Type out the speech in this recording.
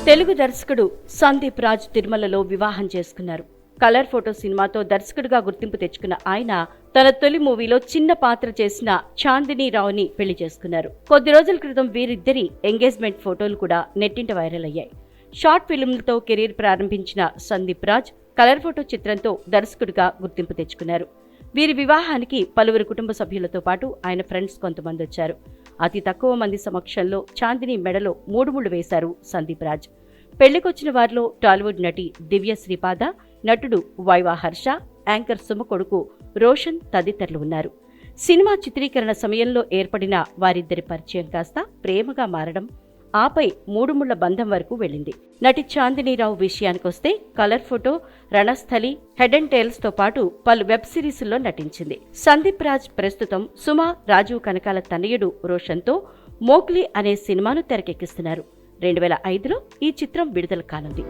తెలుగు దర్శకుడు సందీప్ రాజ్ తిరుమలలో వివాహం చేసుకున్నారు. కలర్ ఫోటో సినిమాతో దర్శకుడిగా గుర్తింపు తెచ్చుకున్న ఆయన తన తొలి మూవీలో చిన్న పాత్ర చేసిన చాందినీ రావుని పెళ్లి చేసుకున్నారు. కొద్ది రోజుల క్రితం వీరిద్దరి ఎంగేజ్మెంట్ ఫోటోలు కూడా నెట్టింట వైరల్ అయ్యాయి. షార్ట్ ఫిల్మ్లతో కెరీర్ ప్రారంభించిన సందీప్ రాజ్ కలర్ ఫోటో చిత్రంతో దర్శకుడిగా గుర్తింపు తెచ్చుకున్నారు. వీరి వివాహానికి పలువురు కుటుంబ సభ్యులతో పాటు ఆయన ఫ్రెండ్స్ కొంతమంది వచ్చారు. అతి తక్కువ మంది సమక్షంలో చాందిని మెడలో 3 ముళ్లు వేశారు సందీప్ రాజ్. పెళ్లికొచ్చిన వారిలో టాలీవుడ్ నటి దివ్య శ్రీపాద, నటుడు వైవా హర్ష, యాంకర్ సుమ కొడుకు రోషన్ తదితరులు ఉన్నారు. సినిమా చిత్రీకరణ సమయంలో ఏర్పడిన వారిద్దరి పరిచయం కాస్త ప్రేమగా మారడం, ఆపై 3 ముళ్ల బంధం వరకు వెళ్ళింది. నటి చాందినీరావు విషయానికొస్తే colour photo, Ranasthali, head and tails తో పాటు పలు వెబ్ సిరీస్లో నటించింది. సందీప్ రాజ్ ప్రస్తుతం సుమ, రాజీవ్ కనకాల తనయుడు రోషన్తో మోగ్లీ అనే సినిమాను తెరకెక్కిస్తున్నారు. 2005లో ఈ చిత్రం విడుదల కానుంది.